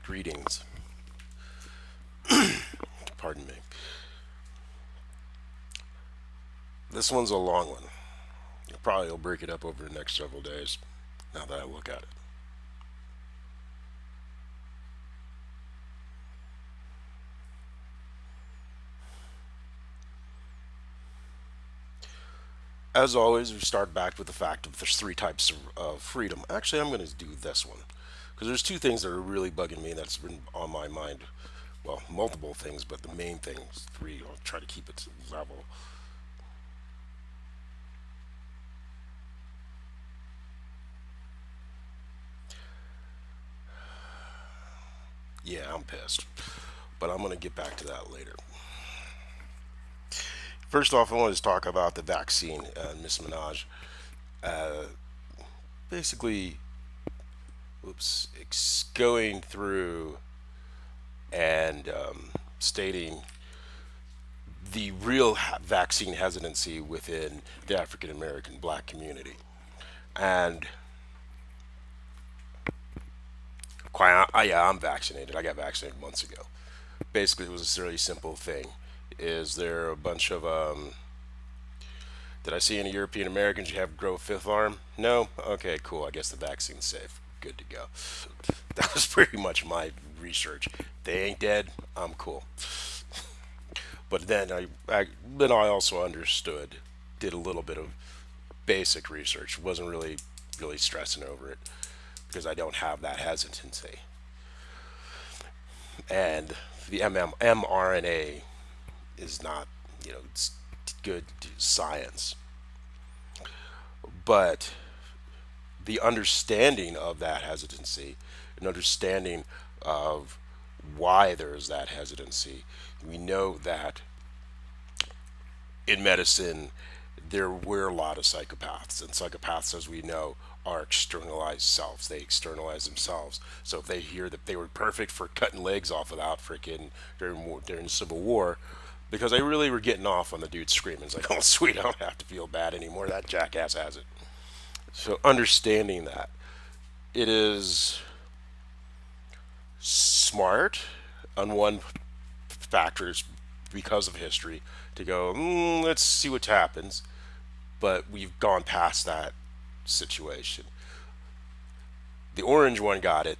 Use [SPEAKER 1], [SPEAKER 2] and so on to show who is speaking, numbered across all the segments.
[SPEAKER 1] Greetings. Pardon me. This one's a long one. Probably will break it up over the next several days. Now that I look at it. As always, we start back with the fact of there's three types of freedom. Actually, I'm going to do this one because there's two things that are really bugging me that's been on my mind. Well, multiple things, but the main thing is three. I'll try to keep it level. Yeah, I'm pissed, but I'm going to get back to that later. First off, I wanted to talk about the vaccine, Miss Minaj. Uh, Basically, oops, going through and stating the real vaccine hesitancy within the African American black community. And yeah, I'm vaccinated. I got vaccinated months ago. Basically, it was a really simple thing. Is there a bunch of did I see any European Americans you have grow a fifth arm? No? Okay, cool. I guess the vaccine's safe. Good to go. That was pretty much my research. They ain't dead. I'm cool. But then I also understood, did a little bit of basic research. Wasn't really stressing over it because I don't have that hesitancy. And the mRNA is not, it's good science. But the understanding of that hesitancy, and understanding of why there is that hesitancy, we know that in medicine there were a lot of psychopaths, and psychopaths, as we know, are externalized selves. They externalize themselves. So if they hear that they were perfect for cutting legs off without freaking during the Civil War, because they really were getting off on the dude screaming. It's like, oh sweet, I don't have to feel bad anymore. That jackass has it. So understanding that it is smart on one factor is because of history to go, let's see what happens. But we've gone past that situation. The orange one got it.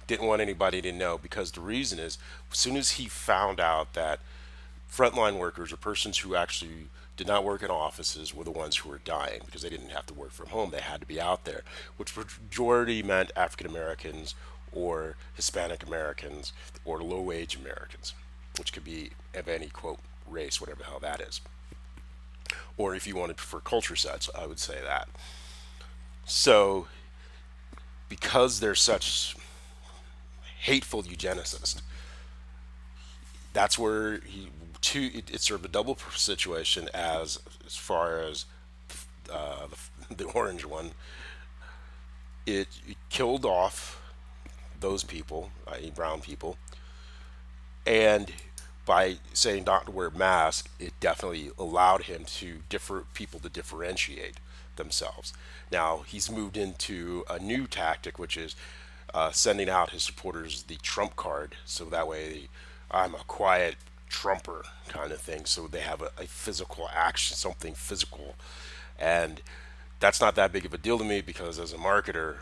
[SPEAKER 1] Didn't want anybody to know because the reason is, as soon as he found out that frontline workers or persons who actually did not work in offices were the ones who were dying because they didn't have to work from home. They had to be out there, which majority meant African Americans or Hispanic Americans or low wage Americans, which could be of any quote race, whatever the hell that is. Or if you wanted for culture sets, I would say that. So because they're such hateful eugenicists, that's where it's sort of a double situation as far as the orange one. It killed off those people, i.e., brown people, and by saying not to wear masks, it definitely allowed him to differ people to differentiate themselves. Now he's moved into a new tactic, which is sending out his supporters the Trump card, so that way I'm a quiet Trumper kind of thing. So they have a physical action, something physical, and that's not that big of a deal to me because as a marketer,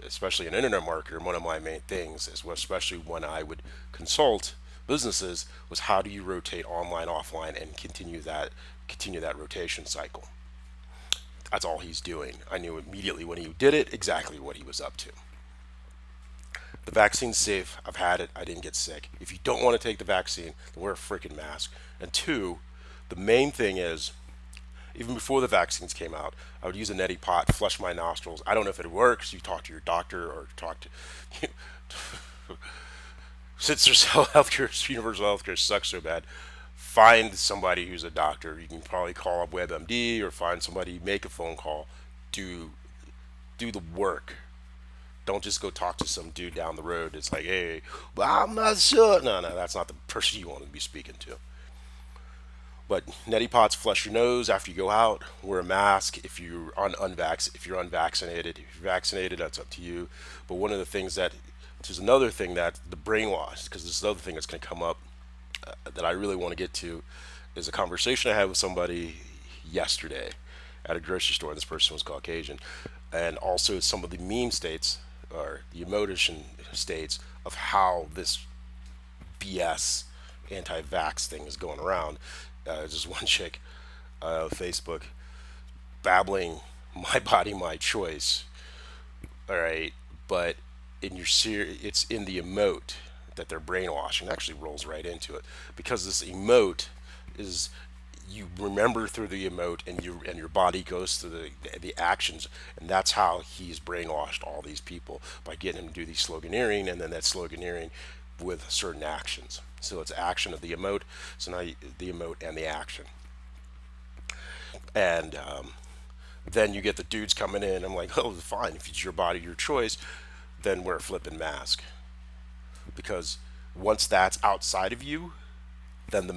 [SPEAKER 1] especially an internet marketer, one of my main things is, especially when I would consult businesses, was how do you rotate online, offline, and continue that rotation cycle. That's all he's doing. I knew immediately when he did it exactly what he was up to. The vaccine's safe. I've had it. I didn't get sick. If you don't want to take the vaccine, then wear a freaking mask. And two, the main thing is, even before the vaccines came out, I would use a neti pot, flush my nostrils. I don't know if it works. You talk to your doctor or talk to. Since there's healthcare, universal healthcare sucks so bad, find somebody who's a doctor. You can probably call up WebMD or find somebody, make a phone call, do do the work. Don't just go talk to some dude down the road. It's like, hey, well, I'm not sure. No, no, that's not the person you want to be speaking to. But neti pots, flush your nose after you go out. Wear a mask if you're unvaccinated. If you're vaccinated, that's up to you. But one of the things that which is another thing that the brainwash, because this is the other thing that's going to come up that I really want to get to, is a conversation I had with somebody yesterday at a grocery store. This person was Caucasian, and also some of the meme states or the emotion states of how this BS anti-vax thing is going around. Just one chick, Facebook, babbling, "My body, my choice." All right, but it's in the emote that they're brainwashing. It actually rolls right into it because this emote is, you remember through the emote, and your body goes through the actions, and that's how he's brainwashed all these people by getting them to do the sloganeering, and then that sloganeering with certain actions. So it's action of the emote. So now the emote and the action, and then you get the dudes coming in. I'm like, oh, fine. If it's your body, your choice, then wear a flipping mask. Because once that's outside of you, then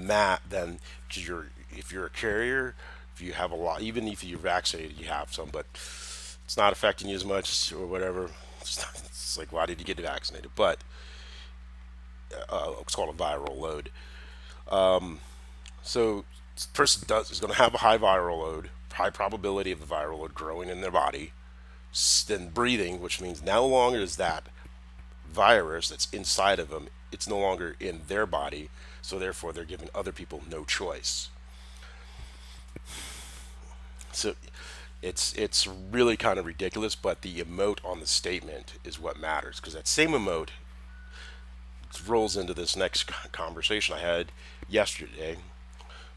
[SPEAKER 1] then, because if you're a carrier, if you have a lot, even if you're vaccinated, you have some, but it's not affecting you as much or whatever. It's like, why did you get vaccinated? But it's called a viral load. So this person is going to have a high viral load, high probability of the viral load growing in their body, then breathing, which means no longer is that virus that's inside of them, it's no longer in their body, so therefore they're giving other people no choice. So it's really kind of ridiculous, but the emote on the statement is what matters, because that same emote rolls into this next conversation I had yesterday.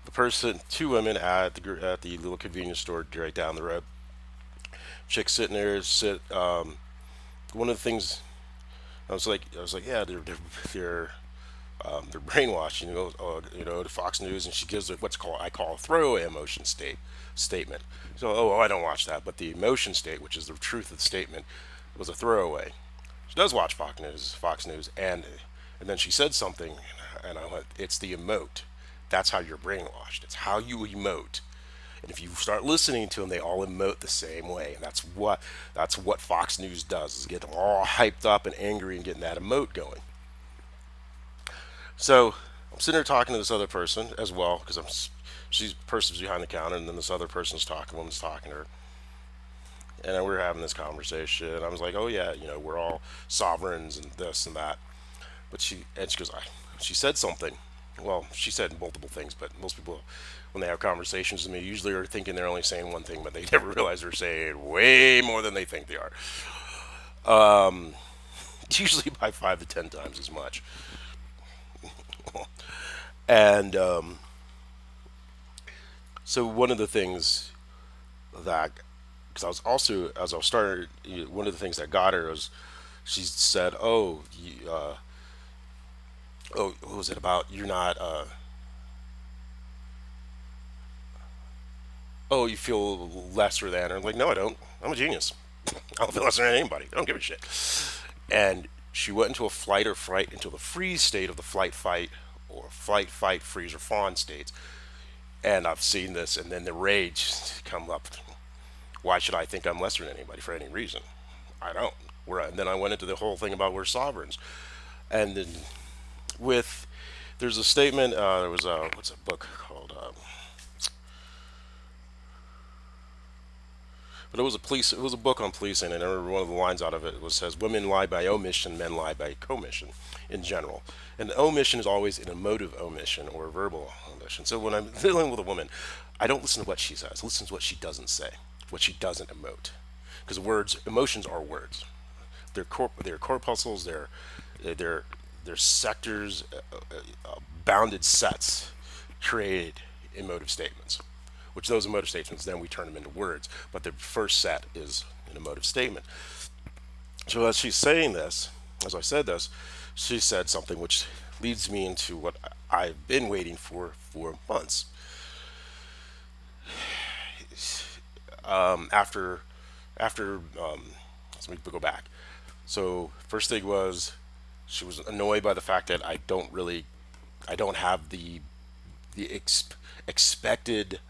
[SPEAKER 1] The person, two women at the little convenience store right down the road. Chick sitting there, one of the things I was like, yeah, they're brainwashing. The Fox News, and she gives it what's called, I call a throwaway emotion statement. So, I don't watch that, but the emotion state, which is the truth of the statement, was a throwaway. She does watch Fox News, and then she said something, and I went, it's the emote. That's how you're brainwashed. It's how you emote. And if you start listening to them, they all emote the same way, and that's what Fox News does, is get them all hyped up and angry and getting that emote going. So I'm sitting there talking to this other person as well, because she's person's behind the counter, and then this other person's talking, woman's talking to her, and we were having this conversation. I was like, oh yeah, we're all sovereigns and this and that. But she goes, she said something. Well, she said multiple things, but most people, when they have conversations with me, usually are thinking they're only saying one thing, but they never realize they're saying way more than they think they are. It's usually by 5 to 10 times as much. And so one of the things that, because I was also, as I was starting, one of the things that got her was, she said, what was it about? You're not, you feel lesser than. I'm like, no, I don't. I'm a genius. I don't feel lesser than anybody. I don't give a shit. And she went into a flight or fright, into the freeze state of the flight, fight, or flight, fight, freeze, or fawn states. And I've seen this, and then the rage come up. Why should I think I'm lesser than anybody for any reason? I don't. And then I went into the whole thing about we're sovereigns, and then with there's a statement. There was a what's a book called? But it was a police. It was a book on policing, and I remember one of the lines out of it was says, "Women lie by omission, men lie by commission." In general, and omission is always an emotive omission or a verbal omission. So when I'm dealing with a woman, I don't listen to what she says. I listen to what she doesn't say, what she doesn't emote, because emotions are words. They're corpuscles. They're they're sectors, bounded sets created emotive statements, which those emotive statements then we turn them into words. But the first set is an emotive statement. So as she's saying this, as I said this, she said something which leads me into what I've been waiting for months. After let me go back. So first thing was, she was annoyed by the fact that I don't have the expected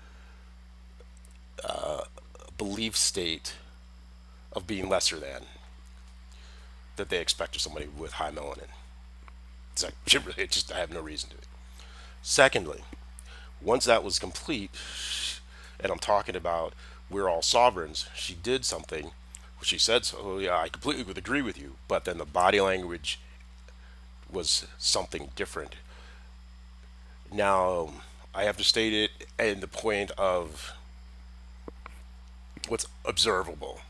[SPEAKER 1] belief state of being lesser than. that they expect of somebody with high melanin. It's like, it just, I have no reason to. Secondly, once that was complete, and I'm talking about we're all sovereigns, she did something. She said, so, oh, yeah, I completely would agree with you. But then the body language was something different. Now, I have to state it in the point of what's observable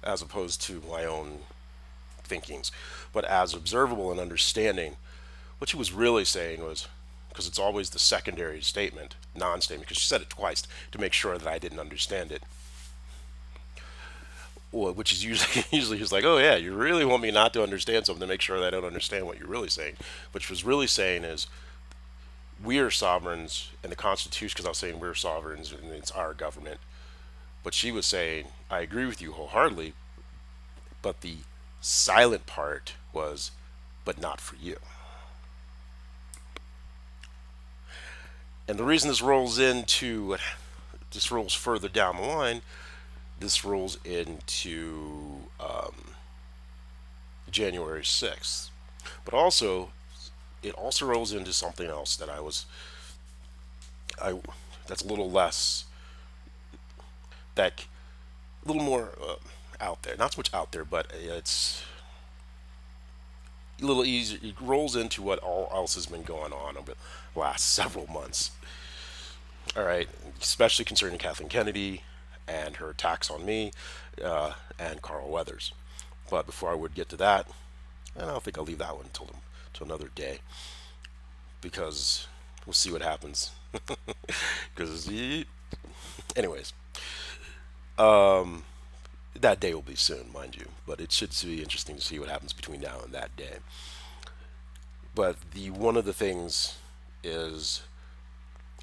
[SPEAKER 1] as opposed to my own thinkings. But as observable and understanding, what she was really saying was, because it's always the secondary statement, non-statement, because she said it twice to make sure that I didn't understand it. Well, which is usually usually just like, oh yeah, you really want me not to understand something to make sure that I don't understand what you're really saying. What she was really saying is, we are sovereigns, and the Constitution, because I was saying we're sovereigns and it's our government. But she was saying, I agree with you wholeheartedly, but the silent part was, but not for you. And the reason this rolls further down the line, this rolls into January 6th. But also, it also rolls into something else that I, that's a little less, that, a little more out there. Not so much out there, but it's a little easier. It rolls into what all else has been going on over the last several months. All right, especially concerning Kathleen Kennedy and her attacks on me and Carl Weathers. But before I would get to that, and I don't think I'll leave that one until another day, because we'll see what happens. Because, anyways, that day will be soon, mind you. But it should be interesting to see what happens between now and that day. But the one of the things is,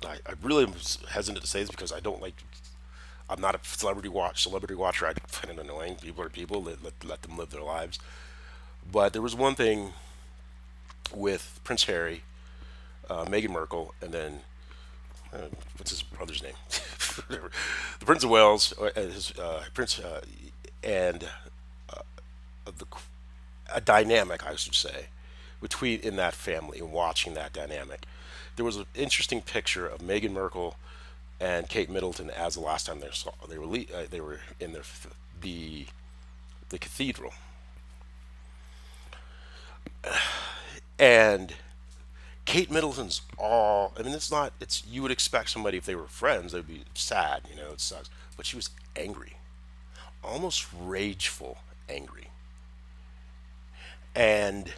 [SPEAKER 1] I really am hesitant to say this because I don't like. I'm not a celebrity watcher. I find it annoying. People are people. Let them live their lives. But there was one thing with Prince Harry, Meghan Markle, and then what's his brother's name? The Prince of Wales, his Prince, and the a dynamic, I should say, between in that family and watching that dynamic. There was an interesting picture of Meghan Markle and Kate Middleton as the last time they were in the the cathedral, and Kate Middleton's all. I mean, it's not. It's you would expect somebody if they were friends, they'd be sad. You know, it sucks. But she was angry, almost rageful, angry, and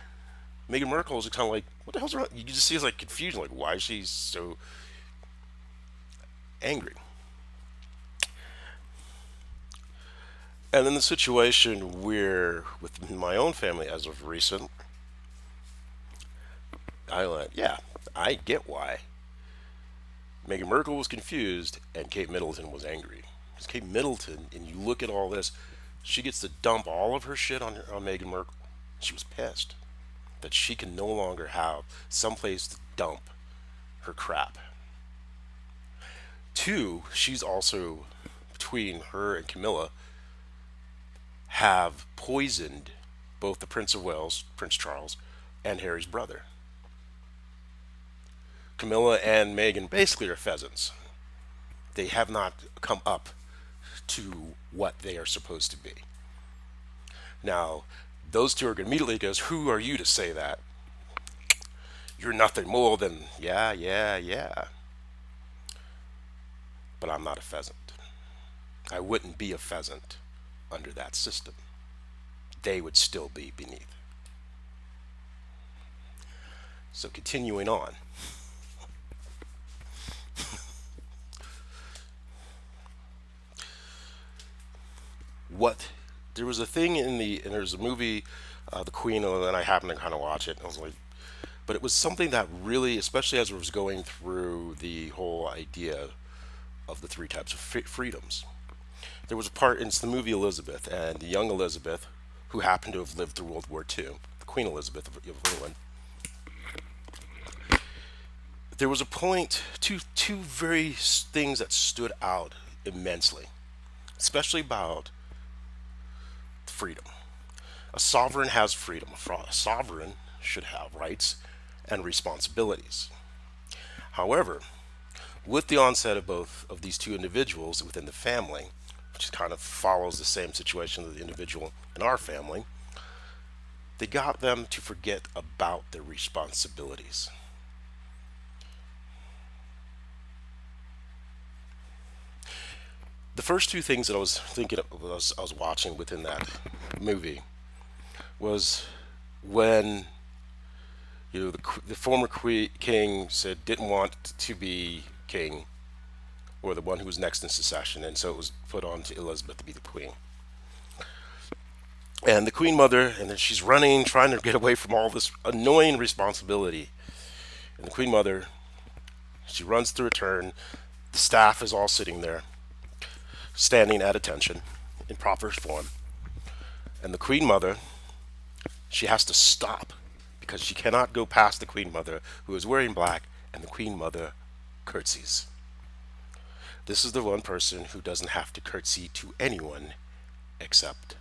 [SPEAKER 1] Meghan Markle was kind of like, "What the hell's wrong?" You just see it's like confusion, like why is she so angry? And in the situation where with my own family, as of recent, I went, yeah, I get why Meghan Markle was confused and Kate Middleton was angry. Because Kate Middleton, and you look at all this, she gets to dump all of her shit on Meghan Markle. She was pissed that she can no longer have someplace to dump her crap. Two, she's also, between her and Camilla, have poisoned both the Prince of Wales, Prince Charles, and Harry's brother. Camilla and Meghan basically are pheasants. They have not come up to what they are supposed to be. Now, those two are going to immediately goes, who are you to say that? You're nothing more than, yeah, yeah, yeah. But I'm not a pheasant. I wouldn't be a pheasant under that system. They would still be beneath. So continuing on. What there was a thing and there's a movie, The Queen, and I happened to kind of watch it. And I was like, but it was something that really, especially as I was going through the whole idea of the three types of freedoms. There was a part in the movie Elizabeth, and the young Elizabeth, who happened to have lived through World War II, the Queen Elizabeth of England. There was a point, two very things that stood out immensely, especially about freedom. A sovereign has freedom. A sovereign should have rights and responsibilities. However, with the onset of both of these two individuals within the family, which kind of follows the same situation of the individual in our family, they got them to forget about their responsibilities. The first two things that I was thinking of, I was watching within that movie was when the former king said didn't want to be king or the one who was next in succession, and so it was put on to Elizabeth to be the queen. And the queen mother, and then she's running, trying to get away from all this annoying responsibility. And the queen mother, she runs through a turn. The staff is all sitting there, standing at attention in proper form. And the queen mother, she has to stop because she cannot go past the queen mother who is wearing black, and the queen mother curtsies. This is the one person who doesn't have to curtsy to anyone except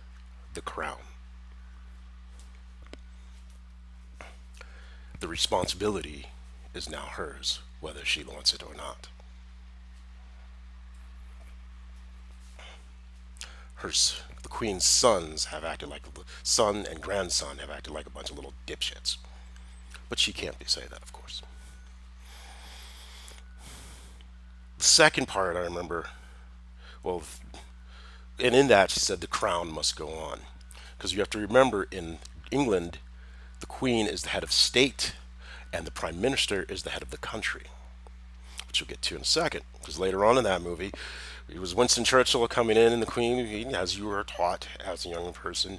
[SPEAKER 1] the crown. The responsibility is now hers, whether she wants it or not. The queen's sons have acted like son and grandson have acted like a bunch of little dipshits, but she can't say that, of course. The second part I remember, well, and in that she said the crown must go on, because you have to remember in England, the queen is the head of state, and the prime minister is the head of the country, which we'll get to in a second. Because later on in that movie, it was Winston Churchill coming in, and the queen, as you were taught as a young person,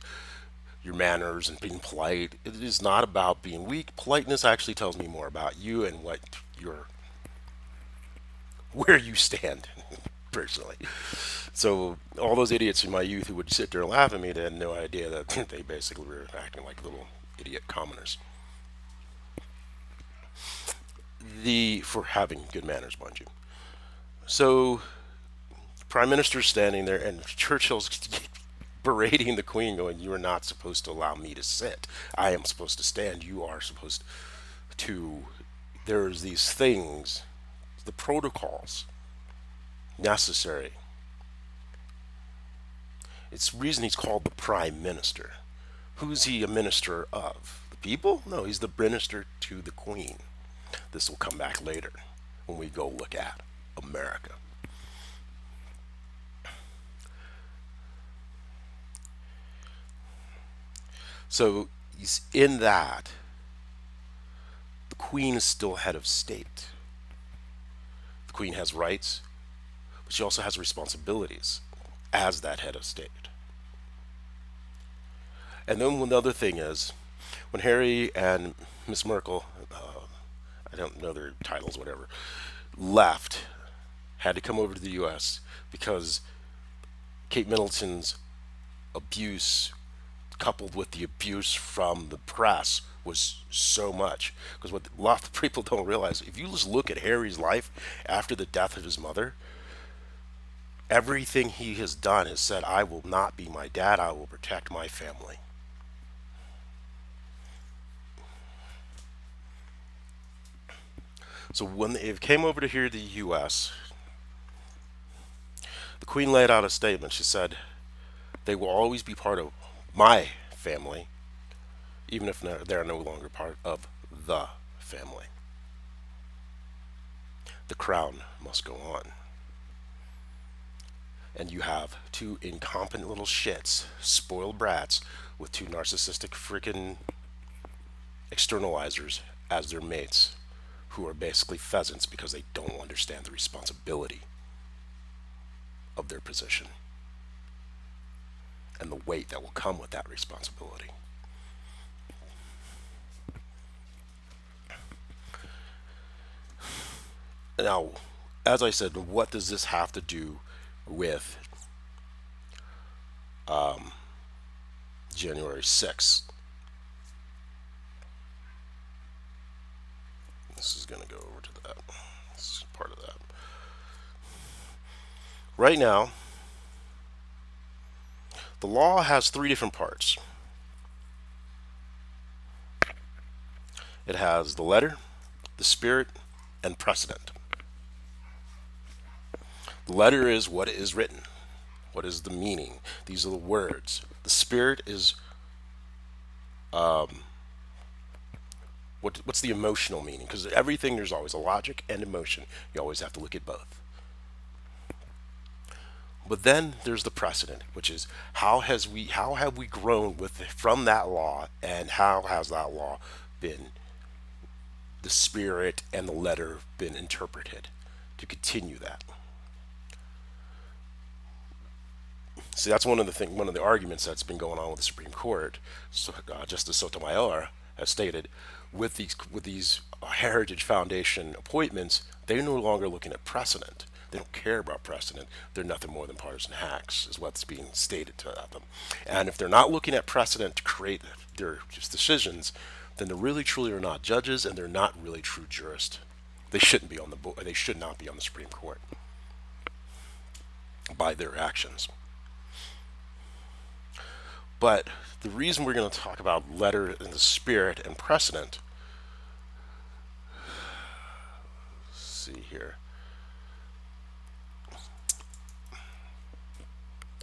[SPEAKER 1] your manners and being polite. It is not about being weak. Politeness actually tells me more about you and what your where you stand, personally. So all those idiots in my youth who would sit there and laugh at me, they had no idea that they basically were acting like little idiot commoners. The For having good manners, mind you. So prime minister's standing there, and Churchill's berating the queen, going, "You are not supposed to allow me to sit. I am supposed to stand. You are supposed to." There's these things, the protocols necessary. It's the reason he's called the prime minister. Who's he a minister of? The people? No, he's the minister to the queen. This will come back later when we go look at America. So he's in that. The queen is still head of state. The queen has rights, but she also has responsibilities as that head of state. And then one other thing is, when Harry and Miss Merkel, I don't know their titles, whatever, left, had to come over to the U.S. because Kate Middleton's abuse, coupled with the abuse from the press, was so much. Because what a lot of people don't realize, if you just look at Harry's life after the death of his mother, everything he has done has said, "I will not be my dad, I will protect my family." So when they came over to here to the U.S., the Queen laid out a statement. She said, "They will always be part of my family, even if they're no longer part of the family. The crown must go on." And you have two incompetent little shits, spoiled brats, with two narcissistic freaking externalizers as their mates, who are basically pheasants because they don't understand the responsibility of their position and the weight that will come with that responsibility. Now, as I said, what does this have to do with January 6th? This is going to go over to that. This is part of that. Right now, the law has three different parts. It has the letter, the spirit, and precedent. The letter is what is written. What is the meaning? These are the words. The spirit is what's the emotional meaning? Because everything, there's always a logic and emotion. You always have to look at both. But then there's the precedent, which is how have we grown with from that law, and how has that law been, the spirit and the letter, been interpreted to continue that. See, that's one of the arguments that's been going on with the Supreme Court. So, Justice Sotomayor has stated, with these Heritage Foundation appointments, they're no longer looking at precedent. They don't care about precedent. They're nothing more than partisan hacks, is what's being stated to them. And if they're not looking at precedent to create their decisions, then they really truly are not judges, and they're not really true jurists. They shouldn't be on the board. They should not be on the Supreme Court by their actions. But the reason we're going to talk about letter and the spirit and precedent, see here,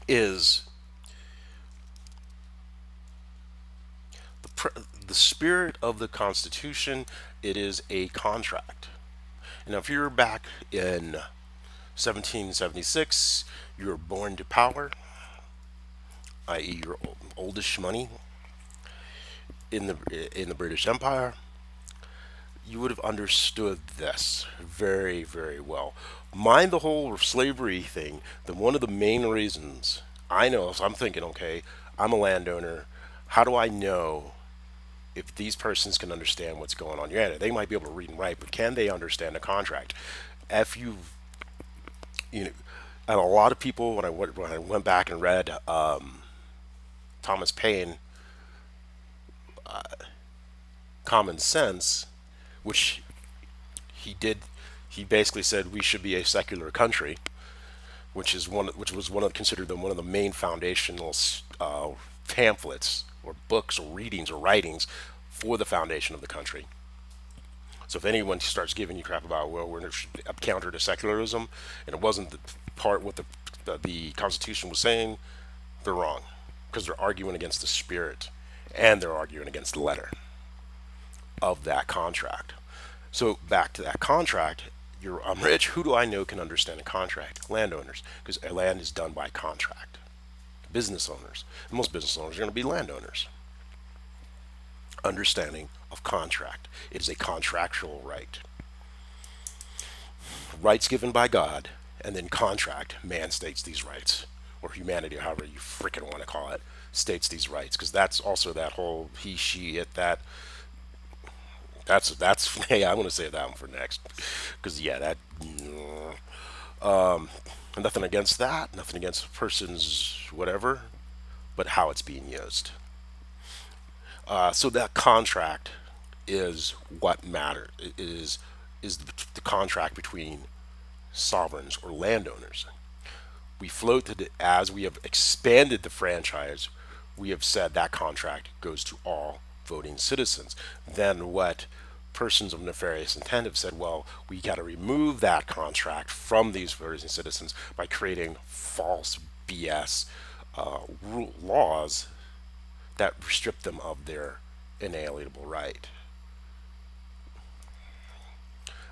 [SPEAKER 1] is the spirit of the Constitution. It is a contract. And if you're back in 1776, you were born to power, i.e., your oldish money in the British Empire, you would have understood this very, very well. Mind the whole slavery thing. Then one of the main reasons I know, so I'm thinking, okay, I'm a landowner. How do I know if these persons can understand what's going on? Yeah, they might be able to read and write, but can they understand the contract? If you know, and a lot of people, when I went back and read Thomas Paine, Common Sense, which he did, he basically said we should be a secular country, which was considered one of the main foundational pamphlets or books or readings or writings for the foundation of the country. So if anyone starts giving you crap about, well, we're a counter to secularism, and it wasn't the part what the Constitution was saying, they're wrong, because they're arguing against the spirit, and they're arguing against the letter of that contract. So back to that contract, I'm rich. Who do I know can understand a contract? Landowners, because land is done by contract. Business owners, and most business owners are going to be landowners. Understanding of contract. It is a contractual right. Rights given by God, and then contract, man states these rights, or humanity, or however you freaking want to call it, states these rights, because that's also that whole he, she, it, that. That's hey, I want to say that one for next, because yeah, that nothing against that, nothing against a person's whatever, but how it's being used. So that contract is what matters. Is the contract between sovereigns or landowners. We floated as we have expanded the franchise. We have said that contract goes to all voting citizens. Then what persons of nefarious intent have said, well, we got to remove that contract from these voting citizens by creating false BS laws that strip them of their inalienable right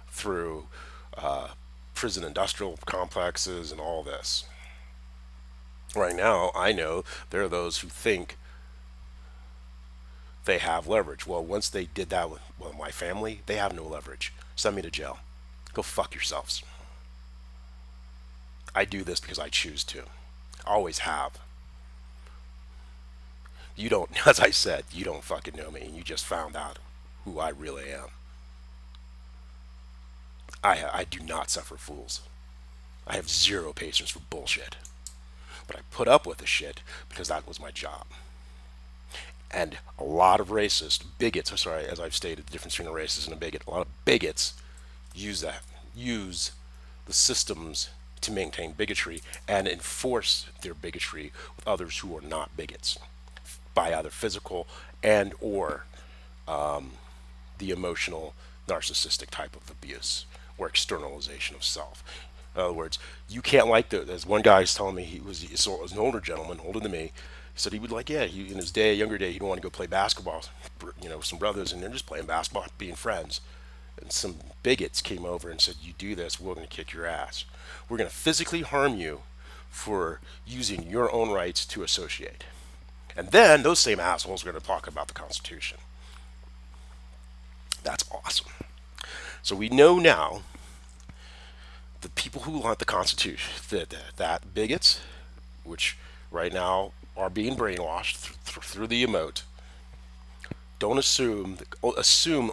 [SPEAKER 1] through prison industrial complexes and all this. Right now, I know there are those who think they have leverage. Well, once they did that with my family, they have no leverage. Send me to jail. Go fuck yourselves. I do this because I choose to. Always have. You don't, as I said, you don't fucking know me, and you just found out who I really am. I do not suffer fools. I have zero patience for bullshit. But I put up with the shit because that was my job. And a lot of racist bigots, sorry, as I've stated, the difference between a racist and a bigot, a lot of bigots use the systems to maintain bigotry and enforce their bigotry with others who are not bigots by either physical and or the emotional narcissistic type of abuse or externalization of self. In other words, you can't like the. As one guy was telling me, he was an older gentleman, older than me. He said he would like, yeah, in his day, younger day, he'd want to go play basketball, with some brothers, and they're just playing basketball, being friends. And some bigots came over and said, "You do this, we're going to kick your ass. We're going to physically harm you for using your own rights to associate." And then those same assholes are going to talk about the Constitution. That's awesome. So we know now the people who want the Constitution, that bigots, which right now are being brainwashed through the emote, don't assume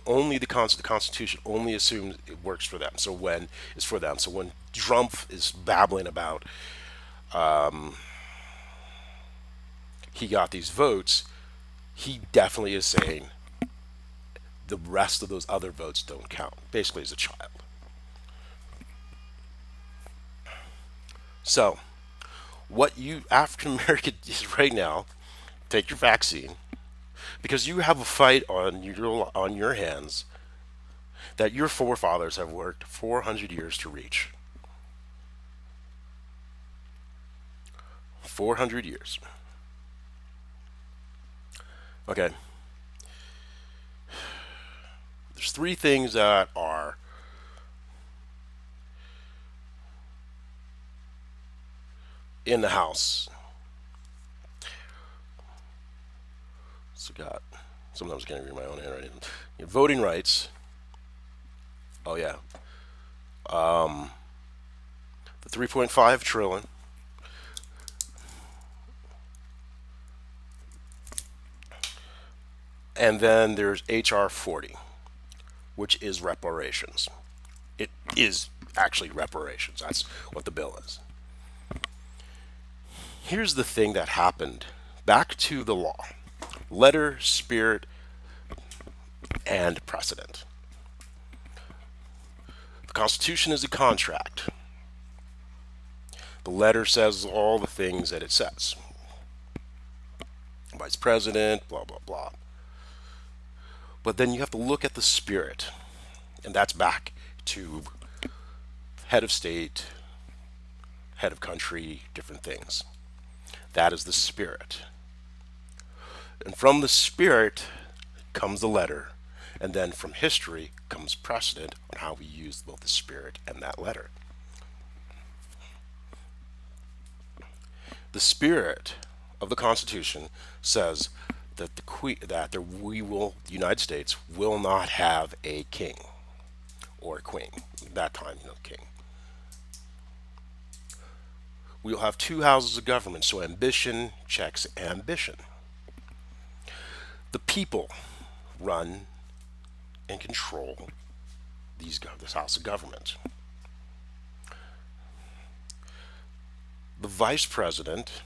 [SPEAKER 1] only the Constitution only assumes it works for them. So when it's for them. So when Trump is babbling about he got these votes, he definitely is saying the rest of those other votes don't count. Basically, as a child. So what you African American is right now, take your vaccine because you have a fight on your hands that your forefathers have worked 400 years to reach. 400 years. Okay. There's three things that are in the House. So got sometimes I can't read my own handwriting. Voting rights. Oh yeah. The 3.5 trillion. And then there's HR 40, which is reparations. It is actually reparations. That's what the bill is. Here's the thing that happened. Back to the law. Letter, spirit, and precedent. The Constitution is a contract. The letter says all the things that it says. Vice President, blah, blah, blah. But then you have to look at the spirit. And that's back to head of state, head of country, different things. That is the spirit. And from the spirit comes the letter. And then from history comes precedent on how we use both the spirit and that letter. The spirit of the Constitution says that the United States will not have a king or a queen. At that time, king. We'll have two houses of government, so ambition checks ambition. The people run and control this house of government. The vice president,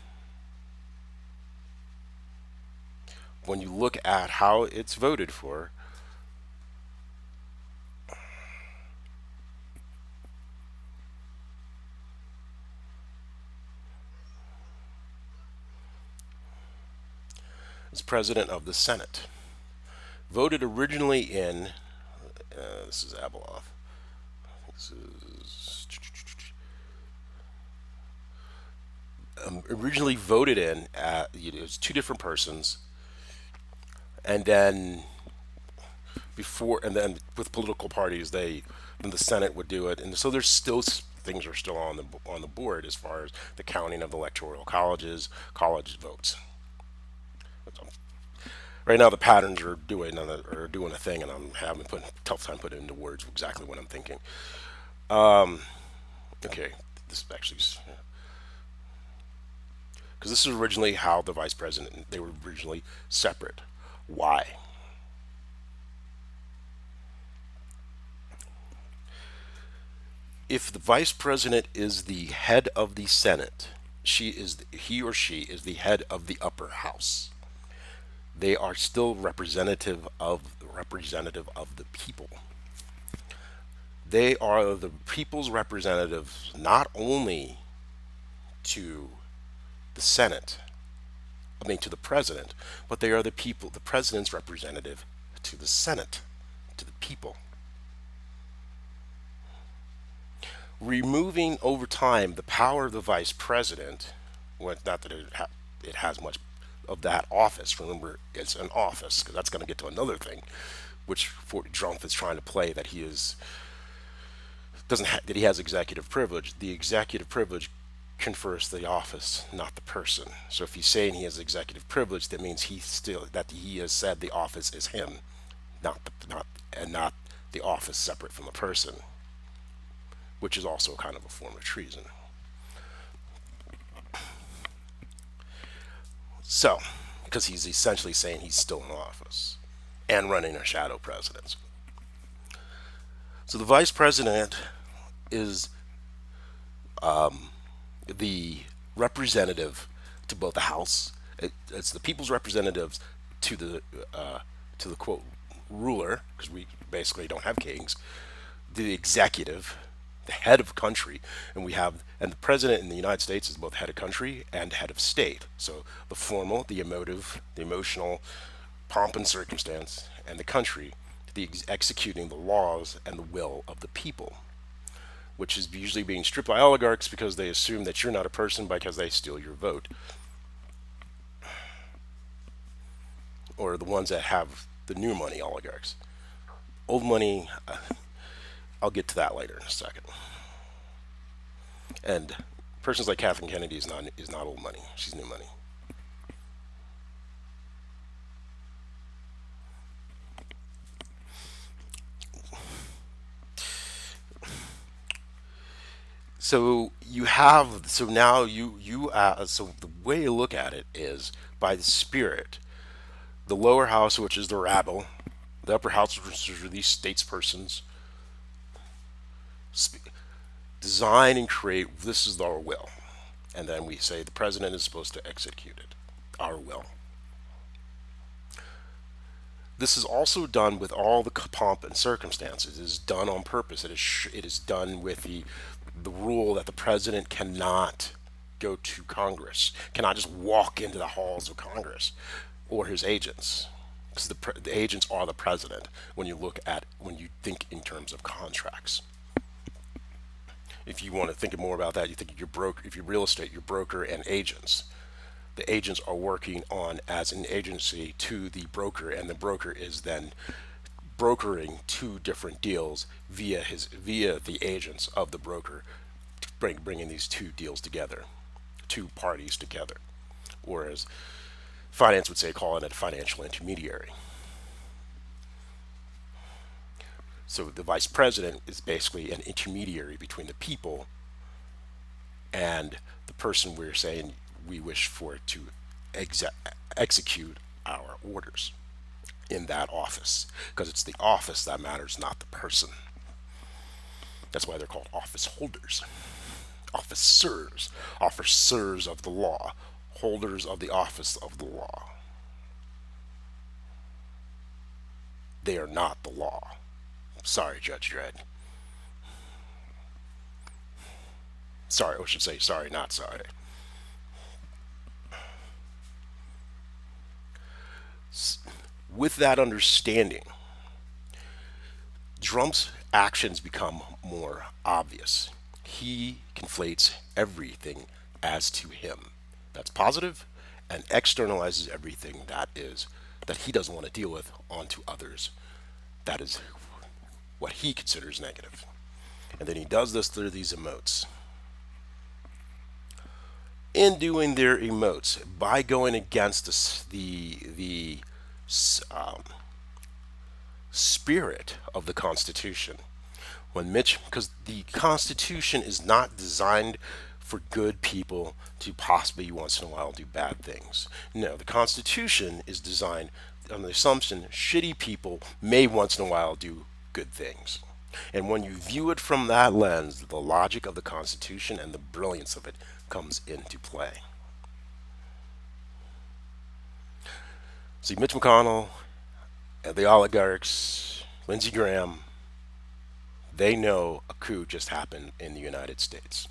[SPEAKER 1] when you look at how it's voted for, is president of the Senate. Voted originally in, this is Abeloff. This is originally voted in. It was two different persons, and then with political parties, then the Senate would do it, and so there's still things are still on the board as far as the counting of electoral college votes. Right now, the patterns are doing a thing, and I'm having tough time putting into words exactly what I'm thinking. Okay, this actually, because this is originally how the vice president, they were originally separate. Why? If the vice president is the head of the Senate, he or she is the head of the upper house. They are still representative of the people. They are the people's representatives not only to the Senate, to the president, but they are the president's representative to the Senate, people. Removing over time the power of the vice president, well, not that it has much of that office. Remember, it's an office, because that's going to get to another thing, which Trump is trying to play, that he is doesn't that he has executive privilege. The executive privilege confers the office, not the person. So if he's saying he has executive privilege, that means he has said the office is him, not the office separate from the person, which is also kind of a form of treason. So, because he's essentially saying he's still in office and running a shadow presidency. So the vice president is the representative to both the House. It's the people's representatives to the quote ruler, because we basically don't have kings. The executive, the head of country, and the president in the United States is both head of country and head of state. So the formal, the emotive, the emotional, pomp and circumstance, and the country, executing the laws and the will of the people, which is usually being stripped by oligarchs because they assume that you're not a person because they steal your vote. Or the ones that have the new money oligarchs. Old money, I'll get to that later in a second. And persons like Kathleen Kennedy is not old money. She's new money. So the way you look at it is by the spirit. The lower house, which is the rabble, the upper house, which are these statespersons, design and create. This is our will, and then we say the president is supposed to execute it. Our will. This is also done with all the pomp and circumstances. It is done on purpose. It is done with the rule that the president cannot go to Congress, cannot just walk into the halls of Congress, or his agents, because the agents are the president. When you think in terms of contracts, if you want to think more about that, you think if you're real estate, your broker and agents. The agents are working on as an agency to the broker, and the broker is then brokering two different deals via the agents of the broker, bringing these two deals together, two parties together, or as finance would say, calling it a financial intermediary. So the vice president is basically an intermediary between the people and the person we're saying we wish for it to execute our orders in that office, because it's the office that matters, not the person. That's why they're called office holders, officers of the law, holders of the office of the law. They are not the law. Sorry, Judge Dredd. Sorry, I should say sorry, not sorry. With that understanding, Trump's actions become more obvious. He conflates everything as to him. That's positive, and externalizes everything that he doesn't want to deal with onto others. That is what he considers negative. And then he does this through these emotes. In doing their emotes, by going against the spirit of the Constitution, because the Constitution is not designed for good people to possibly once in a while do bad things. No, the Constitution is designed on the assumption shitty people may once in a while do good things. And when you view it from that lens, the logic of the Constitution and the brilliance of it comes into play. See, Mitch McConnell, the oligarchs, Lindsey Graham, they know a coup just happened in the United States.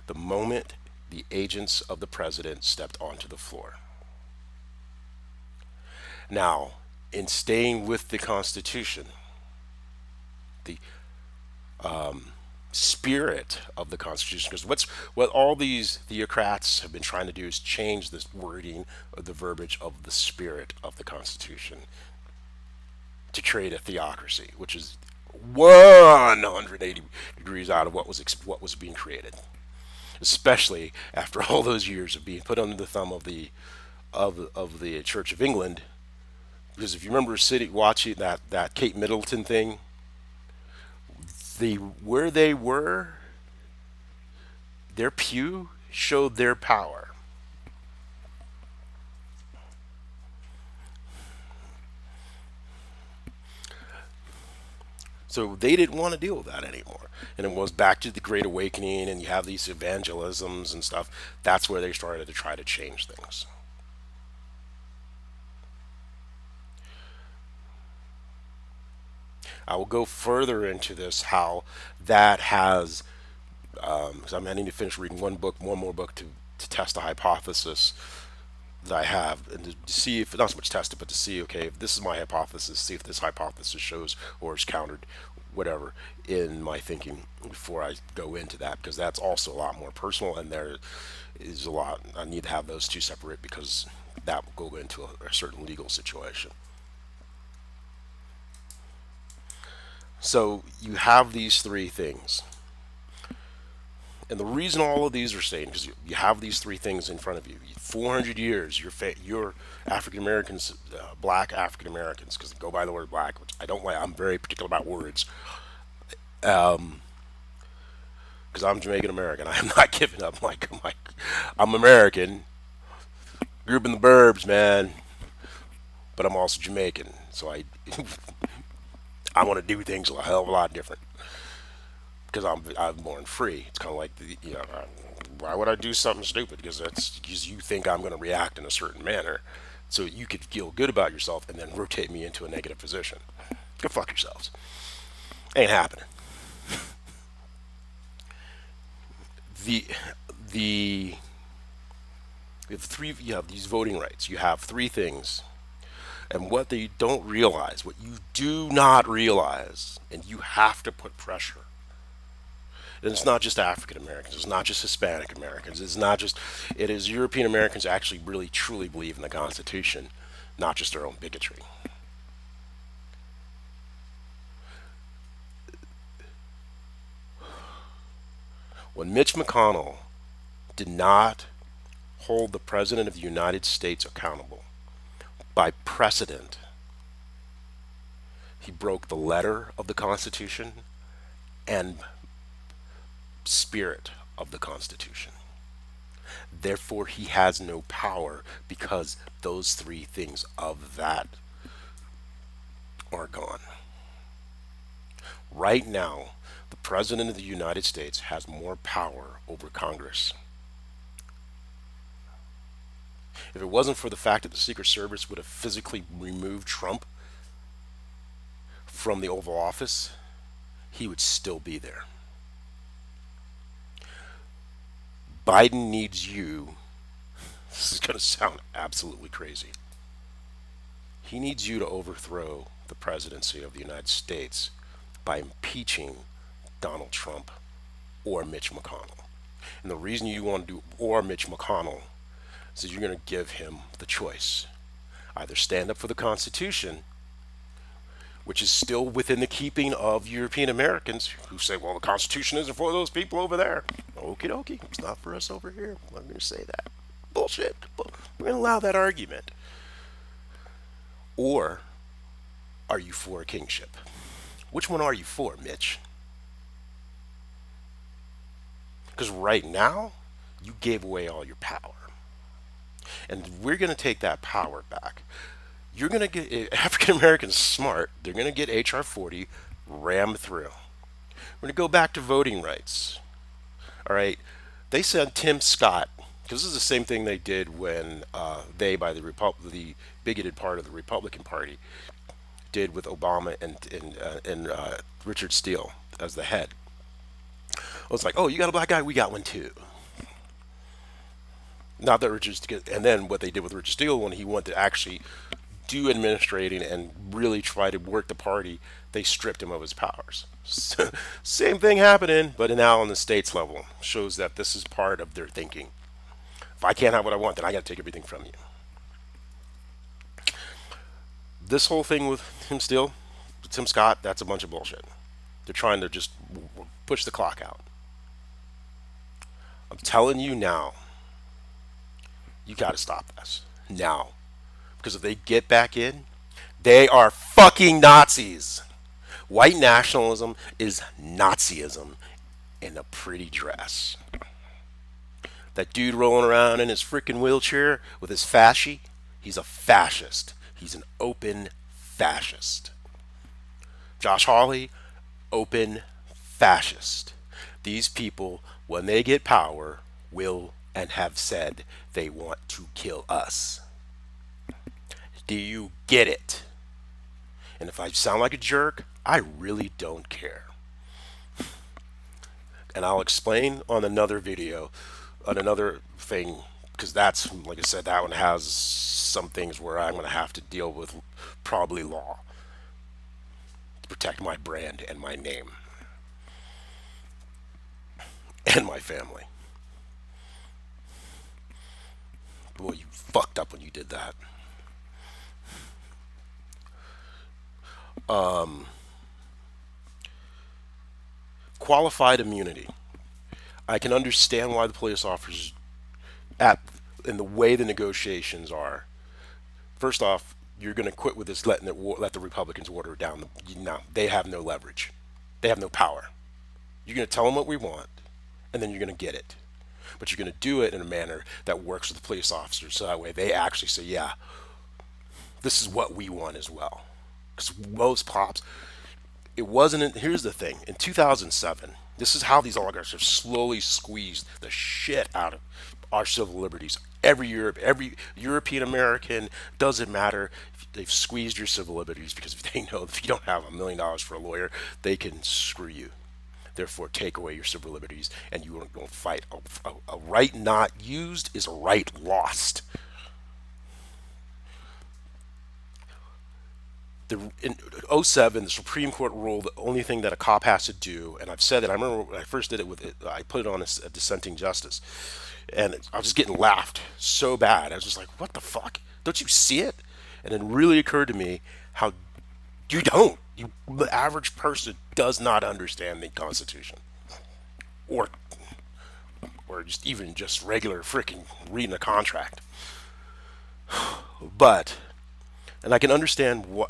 [SPEAKER 1] The moment the agents of the president stepped onto the floor. Now, in staying with the Constitution, the spirit of the Constitution. Because what all these theocrats have been trying to do is change this wording of the verbiage of the spirit of the Constitution to create a theocracy, which is 180 degrees out of what was being created. Especially after all those years of being put under the thumb of the Church of England. Because if you remember sitting watching that Kate Middleton thing, where they were, their pew showed their power. So they didn't want to deal with that anymore. And it was back to the Great Awakening, and you have these evangelisms and stuff. That's where they started to try to change things. I will go further into this, how that has, because I'm heading to finish reading one more book to test the hypothesis that I have, and to see if, not so much test it, but to see, okay, if this is my hypothesis, see if this hypothesis shows or is countered, whatever, in my thinking before I go into that, because that's also a lot more personal, and there is a lot, I need to have those two separate because that will go into a certain legal situation. So you have these three things. And the reason all of these are saying, because you have these three things in front of you. 400 years, you're African Americans, black African Americans, because they go by the word black, which I don't like. I'm very particular about words, because I'm Jamaican American. I am not giving up. I'm American, grew up in the burbs, man, but I'm also Jamaican. So I want to do things a hell of a lot different because I'm born free. It's kind of like why would I do something stupid? Because that's because you think I'm going to react in a certain manner, so you could feel good about yourself and then rotate me into a negative position. Go fuck yourselves. Ain't happening. The the you have these voting rights. You have three things, and what they don't realize, what you do not realize, and you have to put pressure. And it's not just African Americans. It's not just Hispanic Americans. It's not just. It is European Americans actually really truly believe in the Constitution, not just their own bigotry. When Mitch McConnell did not hold the President of the United States accountable by precedent, he broke the letter of the Constitution and spirit of the Constitution. Therefore, he has no power because those three things of that are gone. Right now, the President of the United States has more power over Congress. If it wasn't for the fact that the Secret Service would have physically removed Trump from the Oval Office, he would still be there. Biden needs you. This is going to sound absolutely crazy. He needs you to overthrow the presidency of the United States by impeaching Donald Trump or Mitch McConnell. And the reason you want to do or Mitch McConnell is you're going to give him the choice. Either stand up for the Constitution, which is still within the keeping of European Americans who say, well, the Constitution isn't for those people over there. Okie dokie, it's not for us over here. I'm going to say that. Bullshit. We're going to allow that argument. Or are you for a kingship? Which one are you for, Mitch? Because right now, you gave away all your power. And we're going to take that power back. You're going to get African Americans smart. They're going to get H.R. 40 rammed through. We're going to go back to voting rights. All right. They said Tim Scott, because this is the same thing they did when the bigoted part of the Republican Party, did with Obama and Richard Steele as the head. I was like, oh, you got a black guy? We got one too. Not that Richard, and then what they did with Richard Steele when he wanted to actually do administrating and really try to work the party, they stripped him of his powers. Same thing happening, but now on the states level. Shows that this is part of their thinking. If I can't have what I want, then I got to take everything from you. This whole thing with him still, Tim Scott, that's a bunch of bullshit. They're trying to just push the clock out. I'm telling you now, you got to stop this now. Because if they get back in, they are fucking Nazis. White nationalism is Nazism in a pretty dress. That dude rolling around in his freaking wheelchair with his fasci, he's a fascist. He's an open fascist. Josh Hawley, open fascist. These people, when they get power, will and have said they want to kill us. Do you get it? And if I sound like a jerk, I really don't care. And I'll explain on another video, on another thing, because that's, like I said, that one has some things where I'm going to have to deal with probably law to protect my brand and my name and my family. Boy, you fucked up when you did that. Qualified immunity. I can understand why the police officers, at in the way the negotiations are. First off, you're going to quit with this letting let the Republicans water it down. No, they have no leverage. They have no power. You're going to tell them what we want, and then you're going to get it. But you're going to do it in a manner that works with the police officers, so that way they actually say, yeah, this is what we want as well. Because most cops, it wasn't. Here's the thing: in 2007, this is how these oligarchs have slowly squeezed the shit out of our civil liberties. Every European American, doesn't matter. They've squeezed your civil liberties because if they know if you don't have $1 million for a lawyer, they can screw you. Therefore, take away your civil liberties, and you won't fight. A right not used is a right lost. In '07, the Supreme Court ruled the only thing that a cop has to do, and I've said that. I remember when I first did it with it, I put it on a dissenting justice, and I was just getting laughed so bad. I was just like, "What the fuck? Don't you see it?" And it really occurred to me how you don't. The average person does not understand the Constitution, or just even just regular freaking reading a contract. But and I can understand why.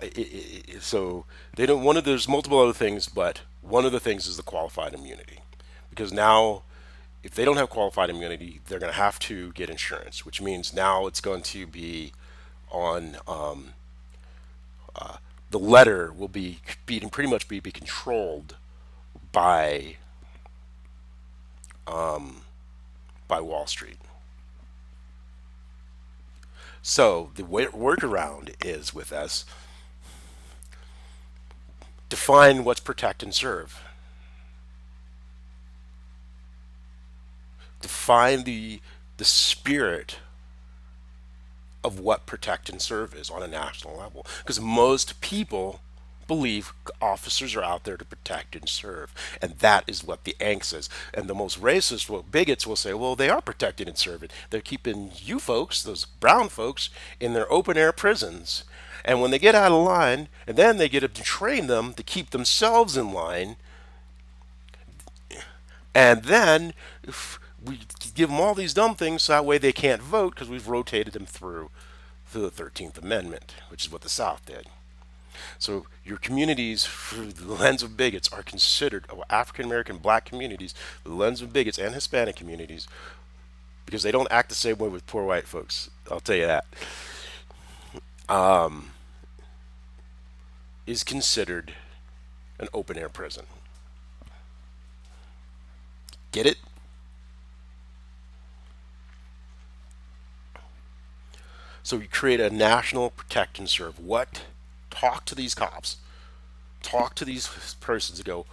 [SPEAKER 1] So they don't. There's multiple other things, but one of the things is the qualified immunity, because now, if they don't have qualified immunity, they're going to have to get insurance, which means now it's going to be on the letter will be pretty much be controlled by Wall Street. So the workaround is with us define what's protect and serve. Define the spirit of what protect and serve is on a national level, because most people believe officers are out there to protect and serve, and that is what the angst is. And the most racist, bigots will say, well, they are protecting and serving. They're keeping you folks, those brown folks, in their open air prisons, and when they get out of line, and then they get to train them to keep themselves in line, and then if we give them all these dumb things so that way they can't vote because we've rotated them through the 13th Amendment, which is what the South did. So your communities, through the lens of bigots, are considered African American, black communities, the lens of bigots, and Hispanic communities, because they don't act the same way with poor white folks. I'll tell you that. Is considered an open air prison. Get it? So you create a national protect and serve. What? Talk to these cops. Talk to these persons and go,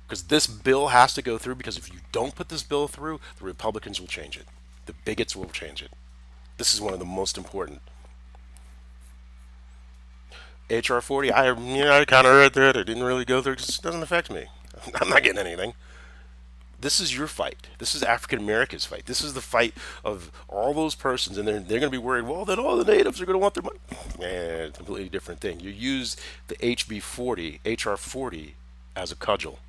[SPEAKER 1] because this bill has to go through, because if you don't put this bill through, the Republicans will change it. The bigots will change it. This is one of the most important. HR 40, I kind of read that. It didn't really go through. It doesn't affect me. I'm not getting anything. This is your fight. This is African Americans' fight. This is the fight of all those persons, and they're going to be worried. Well, then all the natives are going to want their money. Man, it's a completely different thing. You use the HB 40, HR 40, as a cudgel.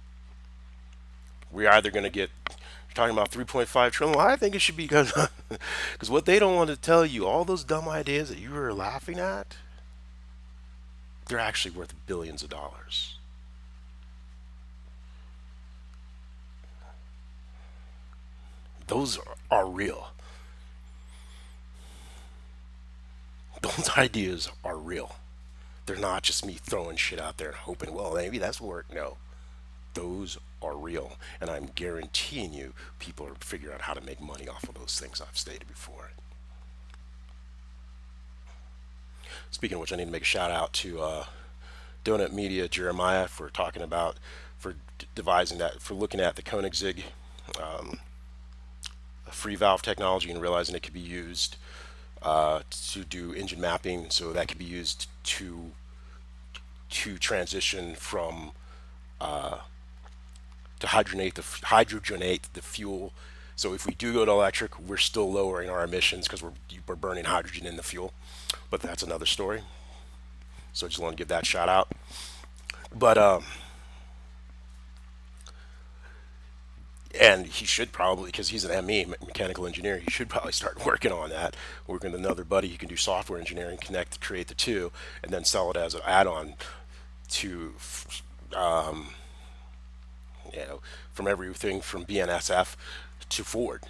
[SPEAKER 1] We're either going to get. You're talking about 3.5 trillion. Well, I think it should be because what they don't want to tell you, all those dumb ideas that you were laughing at, they're actually worth billions of dollars. Those are real. Those ideas are real. They're not just me throwing shit out there and hoping, well, maybe that's work. No, those are real. And I'm guaranteeing you, people are figuring out how to make money off of those things I've stated before. Speaking of which, I need to make a shout out to Donut Media Jeremiah for talking about, for devising that, for looking at the Koenigsegg free valve technology and realizing it could be used to do engine mapping, so that could be used to transition from to hydrogenate the fuel. So if we do go to electric, we're still lowering our emissions because we're burning hydrogen in the fuel. But that's another story. So I just want to give that shout out. But and he should probably, because he's an ME, mechanical engineer, he should probably start working on that. Working with another buddy who can do software engineering, connect, create the two, and then sell it as an add-on to, you know, from everything from BNSF to Ford.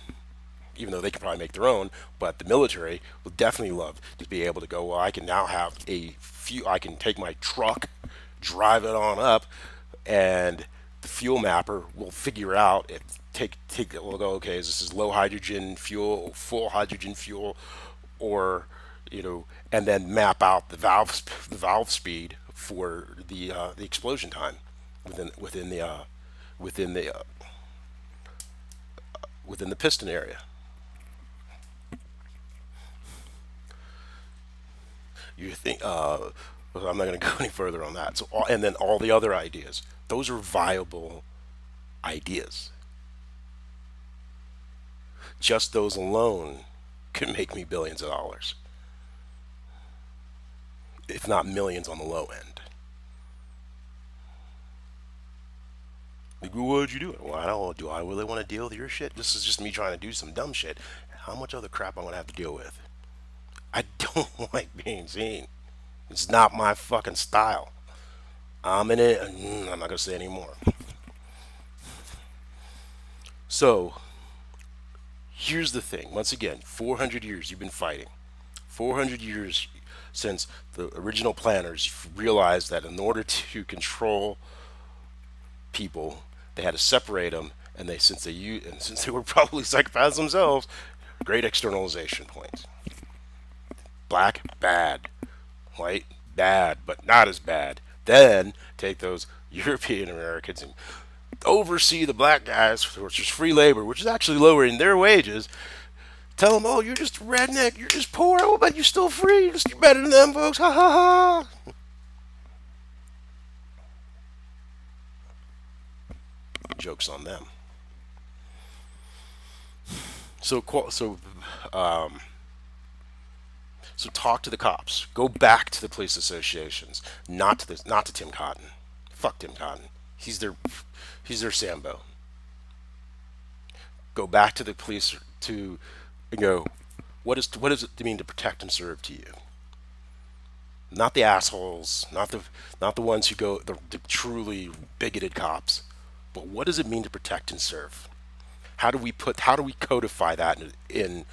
[SPEAKER 1] Even though they could probably make their own, but the military would definitely love to be able to go, well, I can now have a few, I can take my truck, drive it on up, and the fuel mapper will figure out if we'll go, okay, is this low hydrogen fuel, full hydrogen fuel, or, and then map out the valve speed for the explosion time within the within the within the piston area. You think, well, I'm not going to go any further on that. So, and then all the other ideas, those are viable ideas. Just those alone could make me billions of dollars, if not millions on the low end. Like, well, what'd you do? Well, I don't know. Do I really want to deal with your shit? This is just me trying to do some dumb shit. How much other crap I'm going to have to deal with? I don't like being seen. It's not my fucking style. I'm in it. I'm not going to say anymore. So, here's the thing. Once again, 400 years you've been fighting. 400 years since the original planners realized that in order to control people, they had to separate them, and since they were probably psychopaths themselves, great externalization points. Black, bad. White, bad, but not as bad. Then take those European Americans and oversee the black guys, which is free labor, which is actually lowering their wages. Tell them, oh, you're just a redneck, you're just poor, oh, but you're still free, you're better than them folks, ha ha ha. Jokes on them. Um, so talk to the cops. Go back to the police associations, not to Tim Cotton. Fuck Tim Cotton. He's their Sambo. Go back to the police to and go. What does it mean to protect and serve to you? Not the assholes, not the ones who go the truly bigoted cops, but what does it mean to protect and serve? How do we codify that into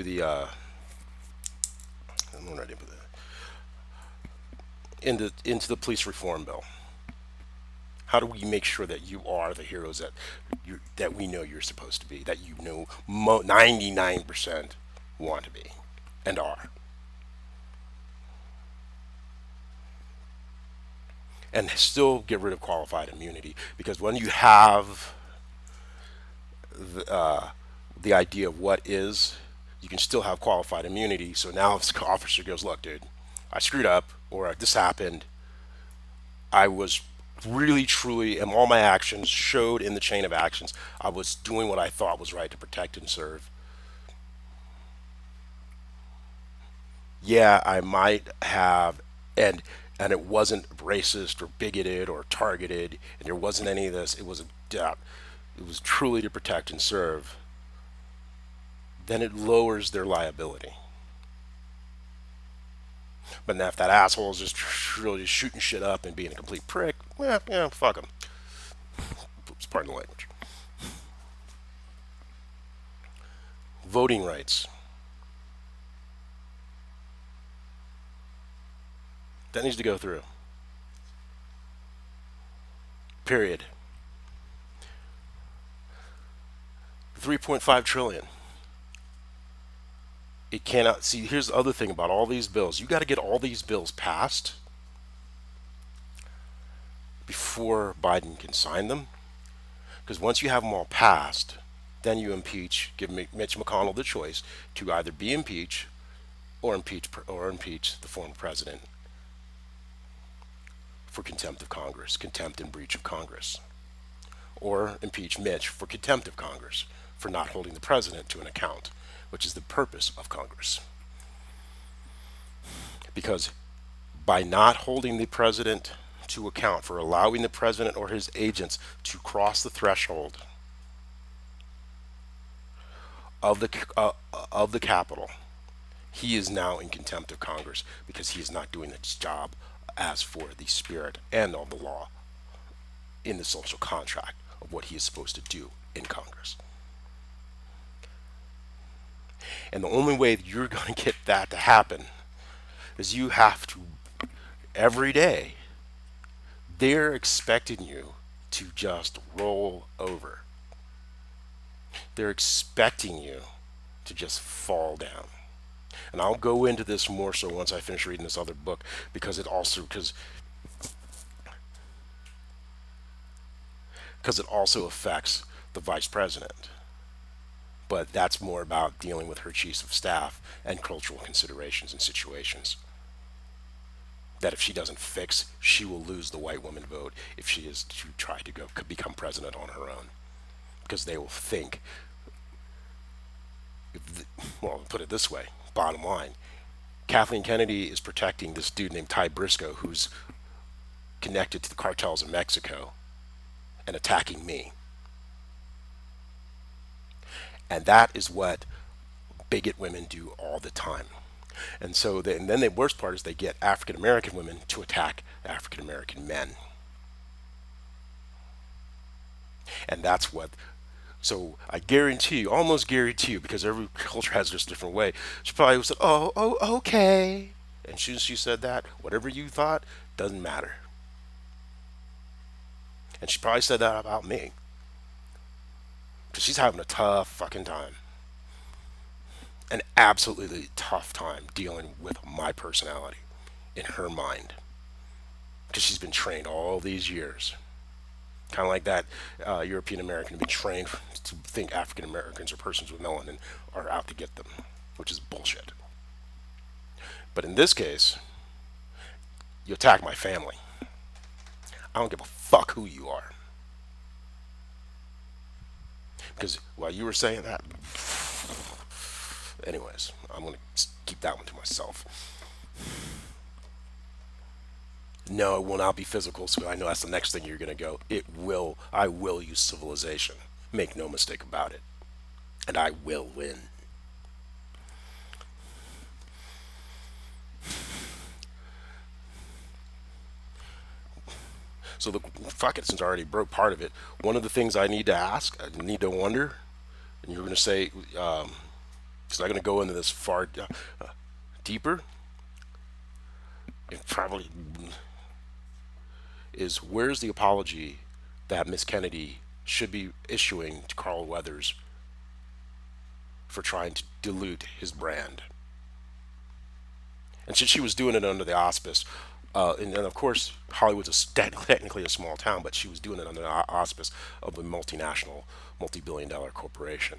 [SPEAKER 1] the I'm not ready for that, into the police reform bill? How do we make sure that you are the heroes that we know you're supposed to be, that 99% want to be and are, and still get rid of qualified immunity? Because when you have the idea of what is you can still have qualified immunity. So now if the officer goes, look, dude, I screwed up, or this happened, I was really, truly, and all my actions showed in the chain of actions, I was doing what I thought was right to protect and serve. Yeah, I might have, and it wasn't racist or bigoted or targeted, and there wasn't any of this. It was truly to protect and serve. Then it lowers their liability. But now if that asshole is just really shooting shit up and being a complete prick, yeah, fuck him. Pardon the language. Voting rights. That needs to go through. Period. 3.5 trillion. It cannot see. Here's the other thing about all these bills. You got to get all these bills passed before Biden can sign them. Because once you have them all passed, then you impeach, give Mitch McConnell the choice to either be impeached or impeach the former president for contempt of Congress, contempt and breach of Congress, or impeach Mitch for contempt of Congress for not holding the president to an account, which is the purpose of Congress. Because by not holding the president to account for allowing the president or his agents to cross the threshold of the Capitol, he is now in contempt of Congress because he is not doing his job as for the spirit and of the law in the social contract of what he is supposed to do in Congress. And the only way that you're going to get that to happen is you have to, every day, they're expecting you to just roll over. They're expecting you to just fall down. And I'll go into this more so once I finish reading this other book because it also affects the vice president. But that's more about dealing with her chiefs of staff and cultural considerations and situations. That if she doesn't fix, she will lose the white woman vote if she is to try to go become president on her own. Because they will think, well, put it this way, bottom line, Kathleen Kennedy is protecting this dude named Ty Briscoe who's connected to the cartels in Mexico and attacking me. And that is what bigot women do all the time. And so, and then the worst part is they get African American women to attack African American men. And that's what, so I guarantee you, almost guarantee you, because every culture has just a different way, she probably said, okay. And as soon as she said that, whatever you thought doesn't matter. And she probably said that about me. Because she's having a tough fucking time. An absolutely tough time dealing with my personality in her mind. Because she's been trained all these years. Kind of like that European American to be trained to think African Americans or persons with melanin are out to get them, which is bullshit. But in this case, you attack my family. I don't give a fuck who you are. Because while you were saying that, anyways, I'm going to keep that one to myself. No, it will not be physical, so I know that's the next thing you're going to go. I will use civilization. Make no mistake about it. And I will win. So the fuck it, since I already broke part of it, one of the things I need to ask, I need to wonder, and you're going to say, because I'm going to go into this far deeper, it probably is where's the apology that Miss Kennedy should be issuing to Carl Weathers for trying to dilute his brand? And since she was doing it under the auspice, and of course, Hollywood's technically a small town, but she was doing it under the auspice of a multinational, multi-billion-dollar corporation.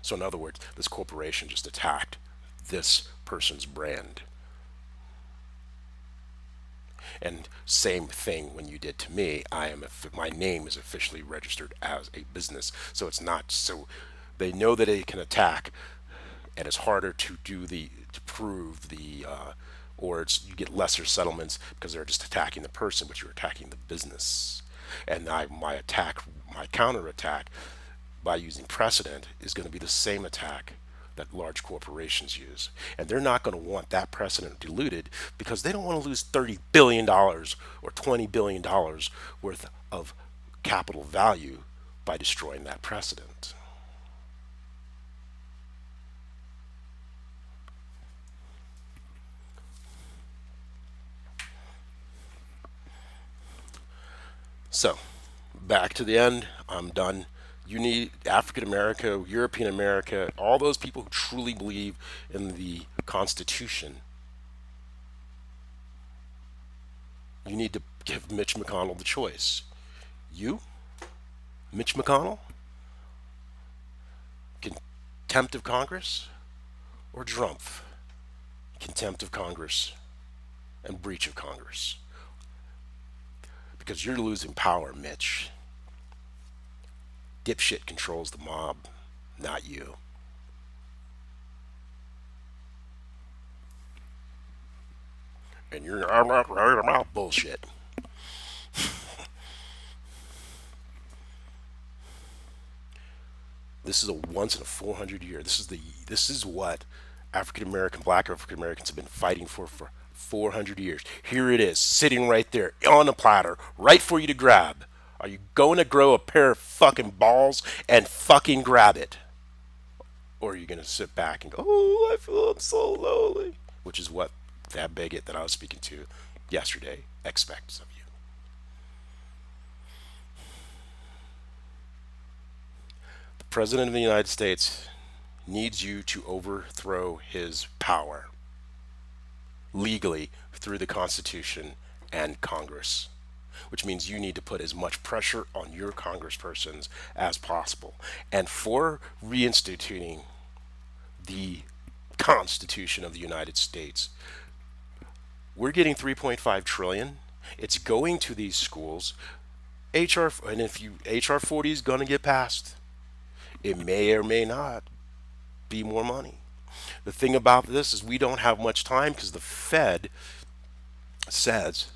[SPEAKER 1] So in other words, this corporation just attacked this person's brand. And same thing when you did to me. My name is officially registered as a business, so it's not so they know that it can attack, and it's harder to do the to prove the or it's you get lesser settlements because they're just attacking the person, but you're attacking the business. And my counter attack by using precedent is going to be the same attack that large corporations use. And they're not going to want that precedent diluted because they don't want to lose $30 billion or $20 billion worth of capital value by destroying that precedent. So, back to the end, I'm done. You need African America, European America, all those people who truly believe in the Constitution. You need to give Mitch McConnell the choice. You, Mitch McConnell, contempt of Congress, or Trump, contempt of Congress and breach of Congress. Because you're losing power, Mitch. Dipshit controls the mob, not you. And you're I'm not right about bullshit. This is a once in a 400 year. This is what African American, Black African Americans have been fighting for 400 years. Here it is, sitting right there on a platter, right for you to grab. Are you going to grow a pair of fucking balls and fucking grab it? Or are you going to sit back and go, oh, I feel I'm so lonely? Which is what that bigot that I was speaking to yesterday expects of you. The President of the United States needs you to overthrow his power legally through the Constitution and Congress, which means you need to put as much pressure on your congresspersons as possible. And for reinstituting the Constitution of the United States, we're getting 3.5 trillion. It's going to these schools. HR and if you HR 40 is going to get passed, it may or may not be more money. The thing about this is we don't have much time because the Fed says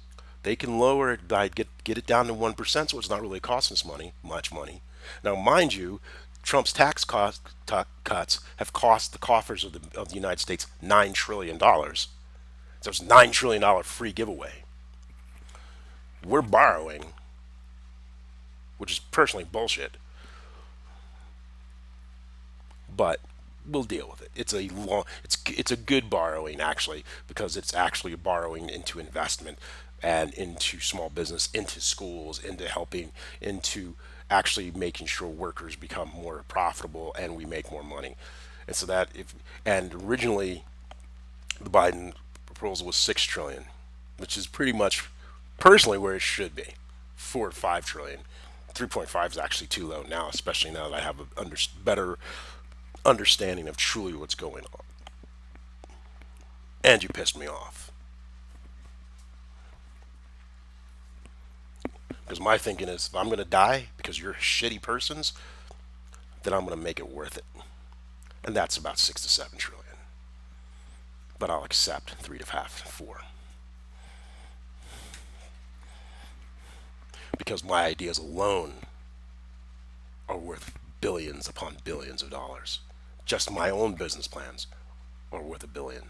[SPEAKER 1] they can lower it by get it down to 1%, so it's not really costing us much money. Now, mind you, Trump's cuts have cost the coffers of the United States $9 trillion. So it's $9 trillion free giveaway. We're borrowing, which is personally bullshit, but we'll deal with it. It's a good borrowing actually because it's actually borrowing into investment and into small business, into schools, into helping, into actually making sure workers become more profitable and we make more money. And so that if and originally the Biden proposal was 6 trillion, which is pretty much personally where it should be, 4 or 5 trillion. 3.5 is actually too low now, especially now that I have a better understanding of truly what's going on. And you pissed me off. Because my thinking is if I'm going to die because you're shitty persons, then I'm going to make it worth it. And that's about 6 to 7 trillion. But I'll accept 3.5 to 4. Because my ideas alone are worth billions upon billions of dollars. Just my own business plans are worth $1 billion.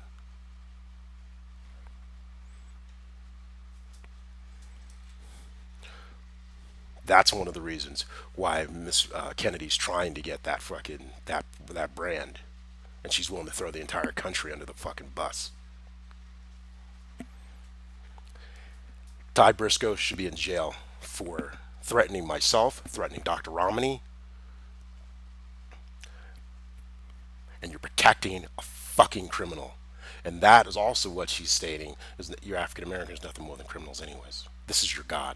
[SPEAKER 1] That's one of the reasons why Miss Kennedy's trying to get that fucking that brand, and she's willing to throw the entire country under the fucking bus. Ty Briscoe should be in jail for threatening myself, threatening Dr. Romney, and you're protecting a fucking criminal. And that is also what she's stating, is that you're African Americans, nothing more than criminals anyways. This is your God.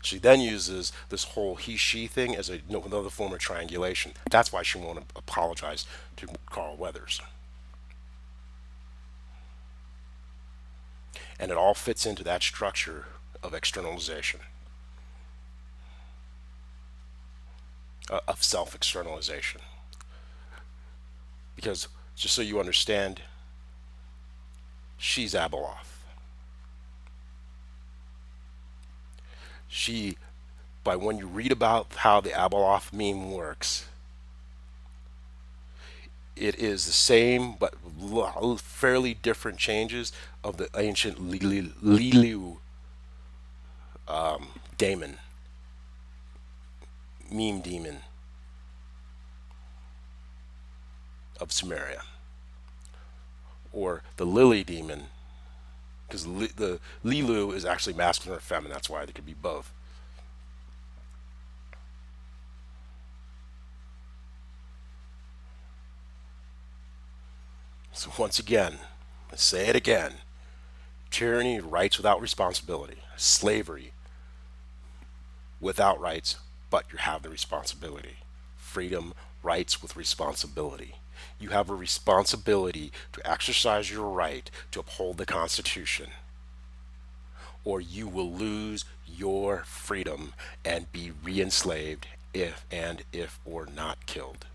[SPEAKER 1] She then uses this whole he-she thing as another form of triangulation. That's why she won't apologize to Carl Weathers. And it all fits into that structure of externalization, of self-externalization. Because just so you understand, she's Abeloth. She, by when you read about how the Abeloth meme works, it is the same but fairly different changes of the ancient Lilu daemon, meme demon of Sumeria, or the Lily demon, because the Lilu is actually masculine or feminine. That's why they could be both. So once again, let's say it again: tyranny, rights without responsibility; slavery, without rights, but you have the responsibility; freedom, rights with responsibility. You have a responsibility to exercise your right to uphold the Constitution, or you will lose your freedom and be re enslaved if or not killed.